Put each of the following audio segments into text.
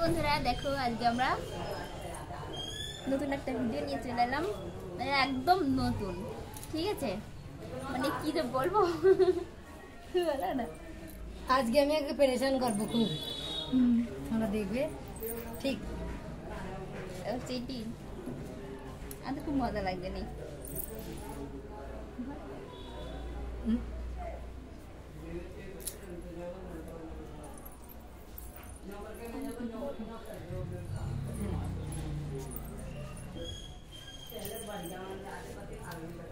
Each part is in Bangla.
বন্ধুরা দেখো আজকে আমরা নতুন একটা ভিডিও নিয়ে চলে এলাম, মানে একদম নতুন। ঠিক আছে, মানে কি যে বলবো বলো না। আজকে আমি আগে পেরেশান করবো খুব, তোমরা দেখবে ঠিক। চিটি আর খুব মজা লাগবে নি।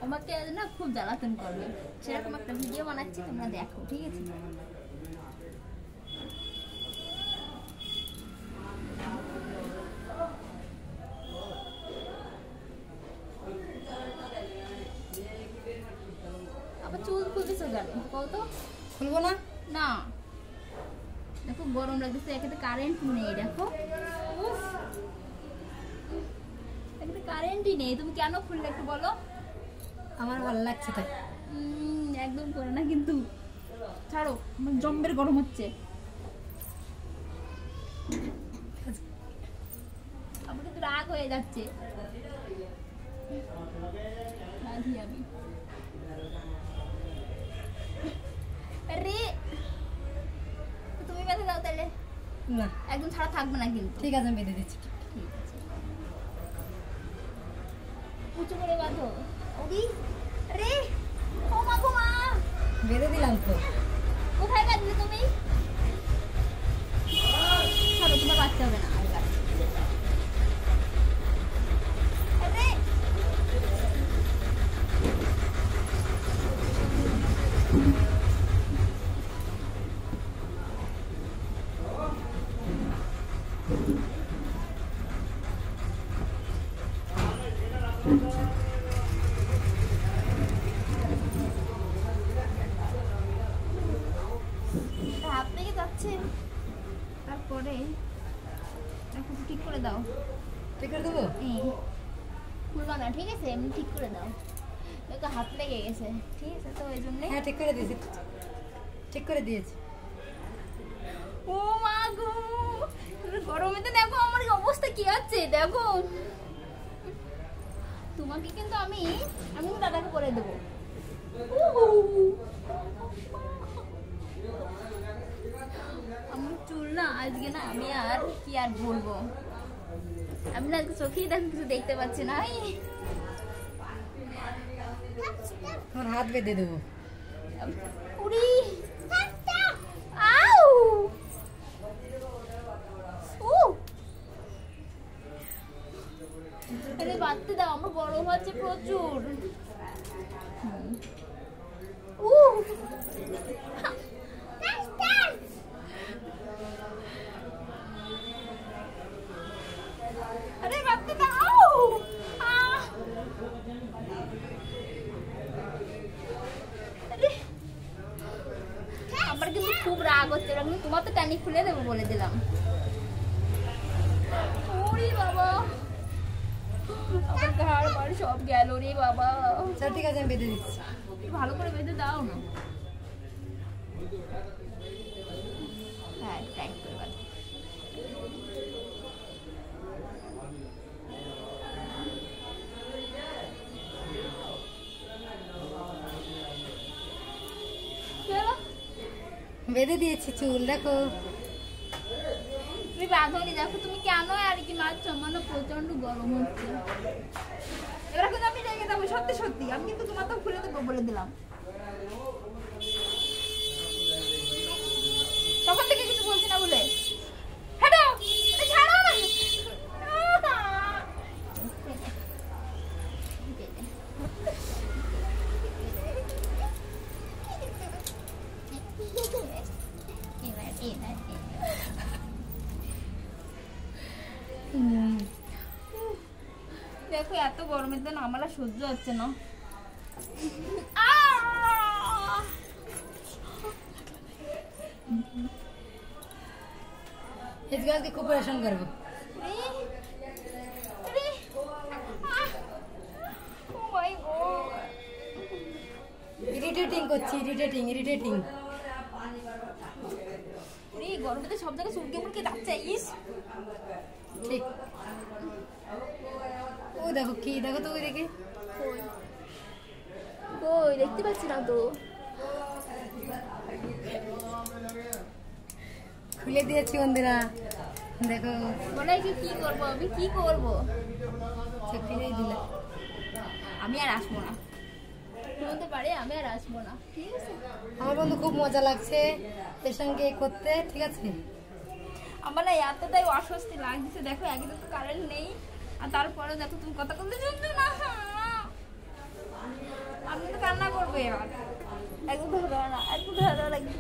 আমাকে না খুব জ্বালাতন করবে, সেরকম একটা ভিডিও বানাচ্ছি, তোমরা দেখো। ঠিক আছে, আবার চুল খুলতেছো কেন কত? খুলবো না না দেখো গরম লাগতেছে, এখানে কারেন্ট নেই। দেখো এখানে কারেন্টই নেই, তুমি কেন খুললে একটু বলো। আমার ভালো লাগছে তাই। একদম করে না কিন্তু, ছাড়ো, আমার জম্বের গরম হচ্ছে। আমার কিন্তু রাগ হয়ে যাচ্ছে। আমি আরে তুমি বেঁধে দাও তাহলে। না একদম ছাড়া থাকবে না কিন্তু। ঠিক আছে, আমি বেঁধে দিচ্ছি। ঠিক আছে, উঁচু করে বাঁধো। ওদি আরে ও মা গো মা, বেঁধে দিলাম তো। কোথায় বাঁধলে তুমি? ছাড়ো, তোমার বাচ্চা হবে না। আরে হাত থেকে যাচ্ছে। তারপরে এখন ঠিক করে দাও। ঠিক করে দেবো। খুলবা না, ঠিক আছে, এমনি ঠিক করে দাও। দেখো হাত লেগে গেছে। ঠিক আছে, তো ওই জন্য। হ্যাঁ ঠিক করে দিয়েছি, ঠিক করে দিয়েছি। ও মা গো, গরমে তো দেখো আমার অবস্থা কি হচ্ছে দেখো। তোমাকে কিন্তু আমি দাদাকে করে দেবো। আমার চুল না আজকে না, আমি আর কি আর বলবো, আমি না আজকে চোখেই দেখো কিছু দেখতে পাচ্ছি না। তোমার হাত বেঁধে দেবো। উড়ি আউ ও আরে বাঁধতে দাও, আমার গরম হচ্ছে প্রচুর। আরে বাঁধতে দাও। আমার কিন্তু খুব রাগ হচ্ছে, কিন্তু তোমার তো টানি খুলে দেবো বলে দিলাম। ওরে বাবা, আমার ঘাড় বাড়ি সব গেল রে বাবা। আচ্ছা ঠিক আছে, আমি বেঁধে দিচ্ছি। ভালো করে বেঁধে দাও না। হ্যাঁ টাইট করে বাঁধো। বেঁধে দিয়েছি চুল, দেখো। তুমি বাঁধনি, দেখো তুমি কেন আর কি মারছো, আমার না প্রচন্ড গরম হচ্ছে। এবার কিন্তু আমি রেগে যাবো, সত্যি সত্যি। আমি কিন্তু তোমার তো খুলে দেবো বলে দিলাম। তখন থেকে কিছু বলছি না বলে। হ্যালো ছাড়ো না। দেখো এত গরমের দিন আমার আর সহ্য হচ্ছে না। আজকে খুব পরেশান করবো। ইরিটেটিং করছি, ইরিটেটিং। গরমেতে সব জায়গায় চুলকে মুলকে যাচ্ছে। ইস ঠিক। ও দেখো কি, দেখো তো ওই দেখে। কই দেখতে পাচ্ছি না তো। খুলে দিয়েছি বন্ধুরা, দেখো। বলে কি করবো আমি, কি করবো? খুলেই দিলে। আমি আর আসবো না, বলতে পারে আমি আর আসবো না, ঠিক আছে? আমার বন্ধু খুব মজা লাগছে এর সঙ্গে করতে, ঠিক আছে? আমার না এতটাই অস্বস্তি লাগছে, দেখো একদম তো কারেন্ট নেই, আর তারপরে দেখো তুমি কথা বলতে শুনছো না। আপনি তো কান্না করবে এবার। একদম ধরো না, একদম ধরো লাগবে।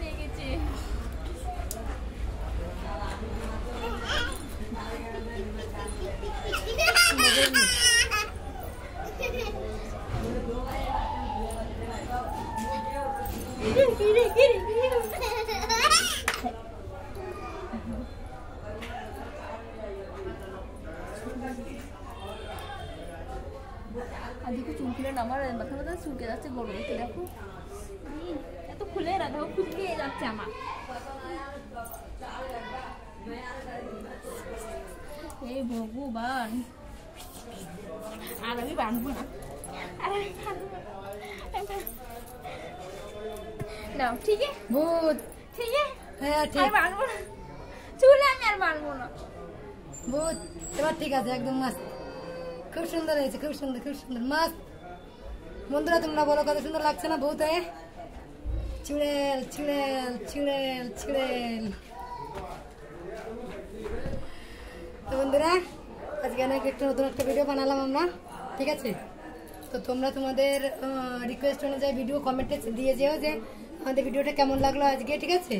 লেগেছে। আজকে চুল খুলে না, আমার মাথা মাথা চুলকে যাচ্ছে গরমে, দেখো এত খুলে না, দেখো খুলে যাচ্ছে আমার। এই ভগবান, আর আমি বাঁধবো না, না ঠিক আছে ভূত। ঠিক আছে, হ্যাঁ ঠিক। আর বাঁধবো না চুল, আমি আর বাঁধবো না। ভূত এবার ঠিক আছে, একদম মাস্ত, খুব সুন্দর হয়েছে, খুব সুন্দর, খুব সুন্দর, মাস্ত। বন্ধুরা তোমরা বলো কত সুন্দর লাগছে না ভূত? চুড়েল চুড়েল চুড়েল চুড়েল। তো বন্ধুরা আজকে অনেক একটা নতুন একটা ভিডিও বানালাম আমরা, ঠিক আছে? তো তোমরা তোমাদের রিকোয়েস্ট অনুযায়ী ভিডিও কমেন্টে দিয়ে যেও যে আমাদের ভিডিওটা কেমন লাগলো আজকে, ঠিক আছে?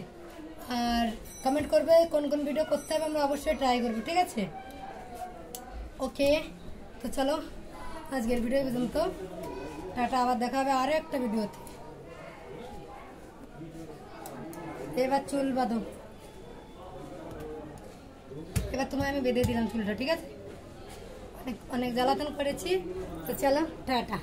আর কমেন্ট করবে কোন কোন ভিডিও করতে হবে, আমরা অবশ্যই ট্রাই করবো, ঠিক আছে? ওকে, তো চলো আজকের ভিডিও পর্যন্ত, টাটা, আবার দেখা হবে আরও একটা ভিডিওতে। এবার চুল বাঁধো, এবার তোমায় আমি বেঁধে দিলাম চুলটা, ঠিক আছে? অনেক অনেক জ্বালাতন করেছি, তো চলো টাটা।